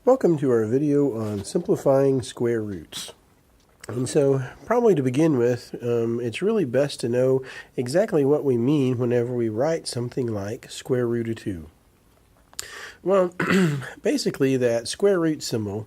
Welcome to our video on simplifying square roots. And so, probably to begin with, it's really best to know exactly what we mean whenever we write something like square root of 2. Well, basically that square root symbol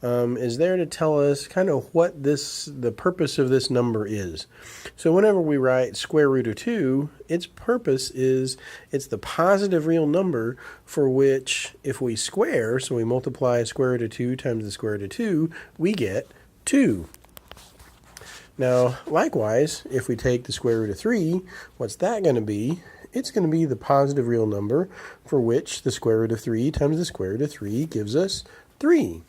is there to tell us kind of what the purpose of this number is. So whenever we write square root of 2, its purpose is it's the positive real number for which if we square, so we multiply square root of 2 times the square root of 2, we get 2. Now, likewise, if we take the square root of 3, what's that going to be? It's going to be the positive real number for which the square root of 3 times the square root of 3 gives us 3.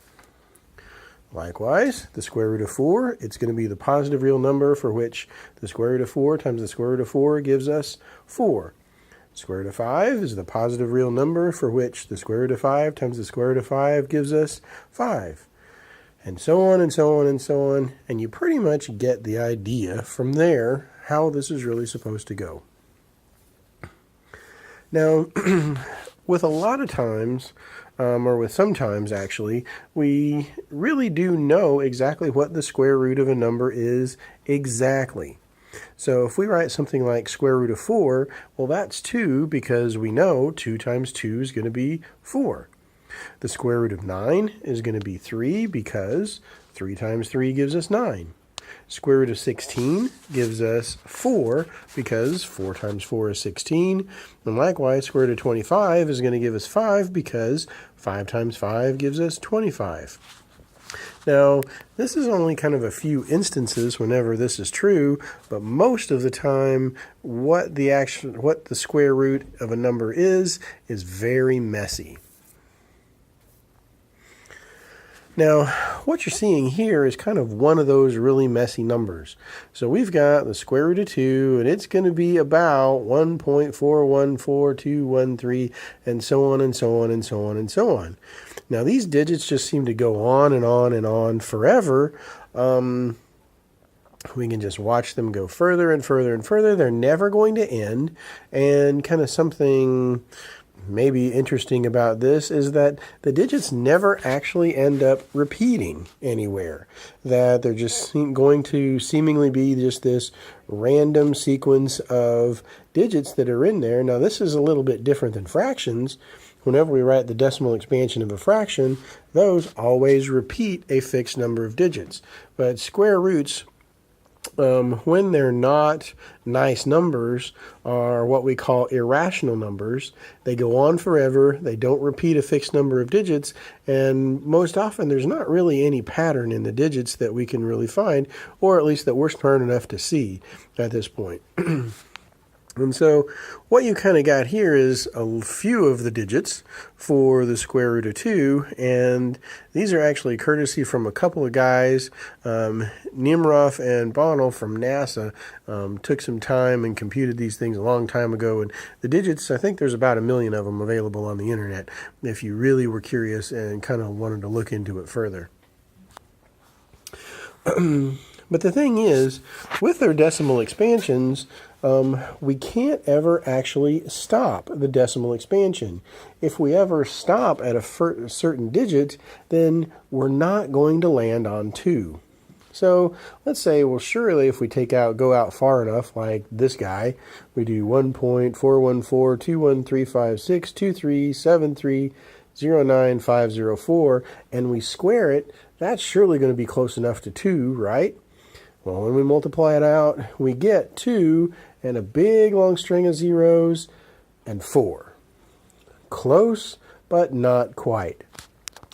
Likewise, the square root of 4, it's going to be the positive real number for which the square root of 4 times the square root of 4 gives us 4. Square root of 5 is the positive real number for which the square root of 5 times the square root of 5 gives us 5. And so on and so on and so on. And you pretty much get the idea from there how this is really supposed to go. Now, with a lot of times, or with sometimes actually, we really do know exactly what the square root of a number is exactly. So if we write something like square root of 4, well, that's 2 because we know 2 times 2 is going to be 4. The square root of 9 is going to be 3 because 3 times 3 gives us 9. Square root of 16 gives us 4 because 4 times 4 is 16. And likewise, square root of 25 is going to give us 5 because 5 times 5 gives us 25. Now, this is only kind of a few instances whenever this is true, but most of the time what the square root of a number is very messy. Now, what you're seeing here is kind of one of those really messy numbers. So we've got the square root of 2, and it's going to be about 1.414213, and so on and so on and so on and so on. Now, these digits just seem to go on and on and on forever. We can just watch them go further and further and further. They're never going to end, and kind of something maybe interesting about this is that the digits never actually end up repeating anywhere. That they're just going to seemingly be just this random sequence of digits that are in there. Now, this is a little bit different than fractions. Whenever we write the decimal expansion of a fraction, those always repeat a fixed number of digits. But square roots, when they're not nice numbers, are what we call irrational numbers. They go on forever, they don't repeat a fixed number of digits, and most often there's not really any pattern in the digits that we can really find, or at least that we're smart enough to see at this point. And so what you kind of got here is a few of the digits for the square root of 2, and these are actually courtesy from a couple of guys. Nimroff and Bonnell from NASA took some time and computed these things a long time ago, and the digits, I think there's about 1 million of them available on the internet if you really were curious and kind of wanted to look into it further. But the thing is, with their decimal expansions, we can't ever actually stop the decimal expansion. If we ever stop at a certain digit, then we're not going to land on 2. So let's say, well, surely if we go out far enough, like this guy, we do 1.41425632373099504, and we square it, that's surely going to be close enough to 2, right? Well, when we multiply it out, we get 2 and a big long string of zeros and 4. Close, but not quite.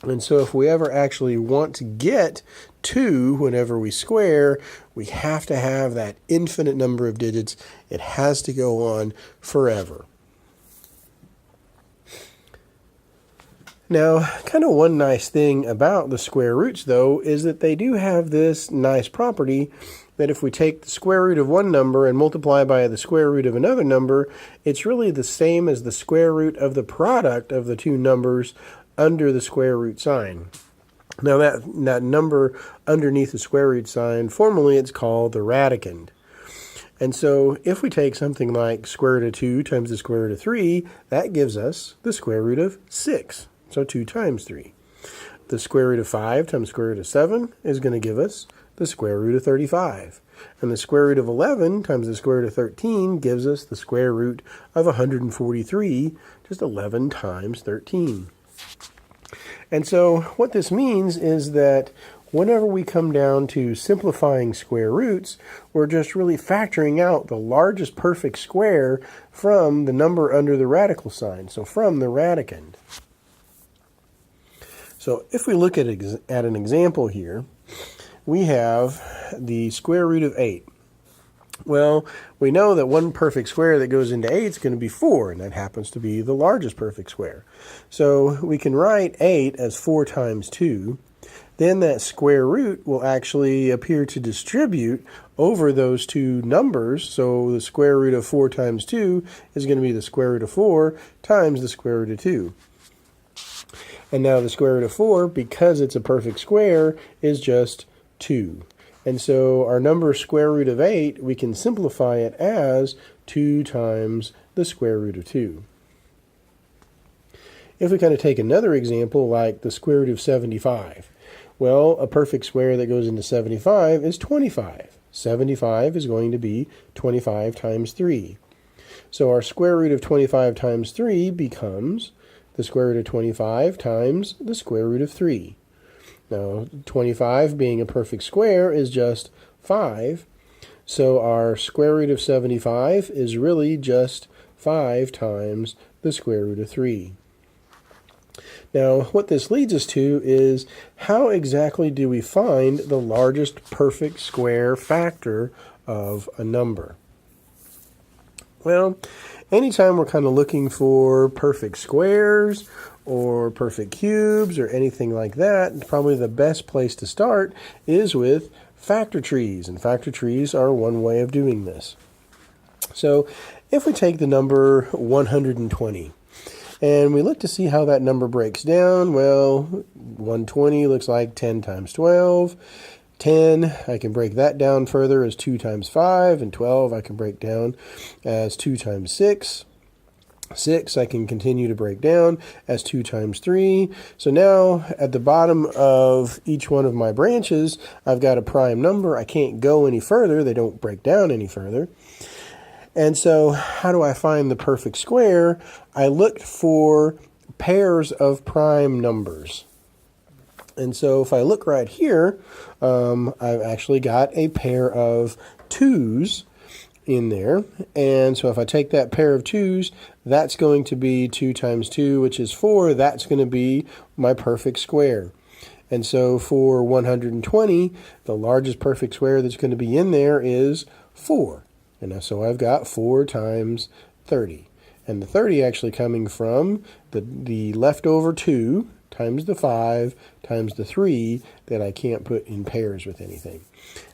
And so if we ever actually want to get 2 whenever we square, we have to have that infinite number of digits. It has to go on forever. Now, kind of one nice thing about the square roots, though, is that they do have this nice property that if we take the square root of one number and multiply by the square root of another number, it's really the same as the square root of the product of the two numbers under the square root sign. Now, that number underneath the square root sign, formally it's called the radicand. And so if we take something like square root of 2 times the square root of 3, that gives us the square root of 6. So 2 times 3. The square root of 5 times square root of 7 is going to give us the square root of 35. And the square root of 11 times the square root of 13 gives us the square root of 143, just 11 times 13. And so what this means is that whenever we come down to simplifying square roots, we're just really factoring out the largest perfect square from the number under the radical sign, so from the radicand. So if we look at an example here, we have the square root of 8. Well, we know that one perfect square that goes into 8 is going to be 4, and that happens to be the largest perfect square. So we can write 8 as 4 times 2. Then that square root will actually appear to distribute over those two numbers. So the square root of 4 times 2 is going to be the square root of 4 times the square root of 2. And now the square root of 4, because it's a perfect square, is just 2. And so our number square root of 8, we can simplify it as 2 times the square root of 2. If we kind of take another example like the square root of 75, well, a perfect square that goes into 75 is 25. 75 is going to be 25 times 3. So our square root of 25 times 3 becomes the square root of 25 times the square root of 3. Now, 25 being a perfect square is just 5. So our square root of 75 is really just 5 times the square root of 3. Now, what this leads us to is how exactly do we find the largest perfect square factor of a number? Well, anytime we're kind of looking for perfect squares or perfect cubes or anything like that, probably the best place to start is with factor trees. And factor trees are one way of doing this. So if we take the number 120, and we look to see how that number breaks down, well, 120 looks like 10 times 12. 10, I can break that down further as 2 times 5, and 12 I can break down as 2 times 6. 6 I can continue to break down as 2 times 3. So now at the bottom of each one of my branches, I've got a prime number. I can't go any further. They don't break down any further. And so how do I find the perfect square? I looked for pairs of prime numbers. And so if I look right here, I've actually got a pair of 2's in there. And so if I take that pair of 2's, that's going to be 2 times 2, which is 4. That's going to be my perfect square. And so for 120, the largest perfect square that's going to be in there is 4. And so I've got 4 times 30. And the 30 actually coming from the leftover 2 times the 5 times the 3 that I can't put in pairs with anything.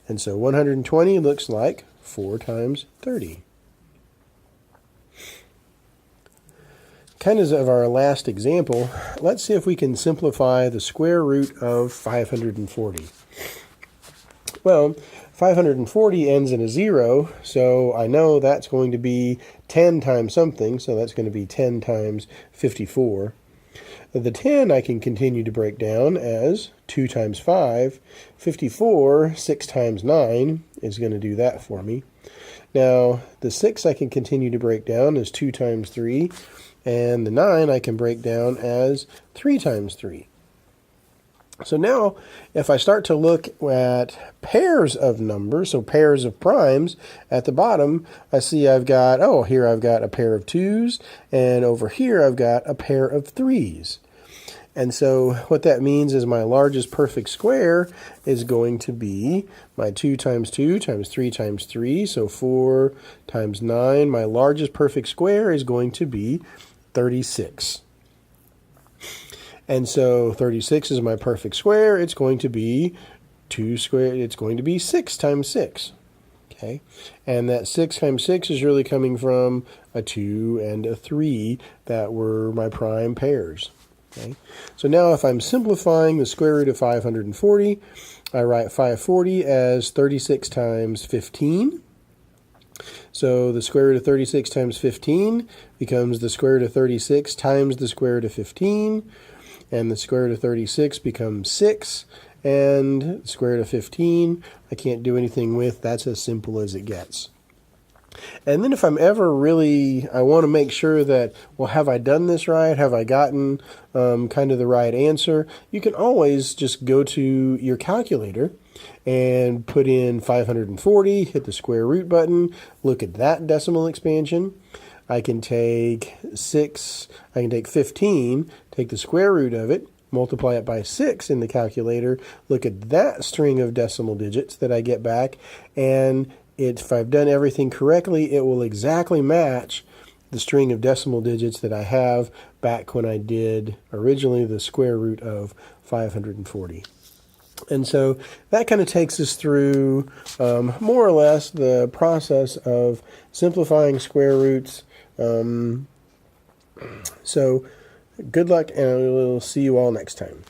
And so 120 looks like 4 times 30. Kind of our last example, let's see if we can simplify the square root of 540. Well, 540 ends in a 0, so I know that's going to be 10 times something, so that's going to be 10 times 54. The 10 I can continue to break down as 2 times 5. 54, 6 times 9 is going to do that for me. Now, the 6 I can continue to break down as 2 times 3, and the 9 I can break down as 3 times 3. So now, if I start to look at pairs of numbers, so pairs of primes, at the bottom, I see I've got, here I've got a pair of 2's, and over here I've got a pair of 3's. And so what that means is my largest perfect square is going to be my 2 times 2 times 3 times 3, so 4 times 9. My largest perfect square is going to be 36. And so 36 is my perfect square. It's going to be 6 times 6. Okay? And that 6 times 6 is really coming from a 2 and a 3 that were my prime pairs. Okay? So now if I'm simplifying the square root of 540, I write 540 as 36 times 15. So the square root of 36 times 15 becomes the square root of 36 times the square root of 15. and the square root of 36 becomes 6, and the square root of 15 I can't do anything with. That's as simple as it gets. And then if I'm ever really, I want to make sure that, well, have I done this right? Have I gotten kind of the right answer? You can always just go to your calculator and put in 540, hit the square root button, look at that decimal expansion. I can take 15, take the square root of it, multiply it by 6 in the calculator, look at that string of decimal digits that I get back, and if I've done everything correctly, it will exactly match the string of decimal digits that I have back when I did originally the square root of 540. And so that kind of takes us through more or less the process of simplifying square roots. So good luck, and we'll see you all next time.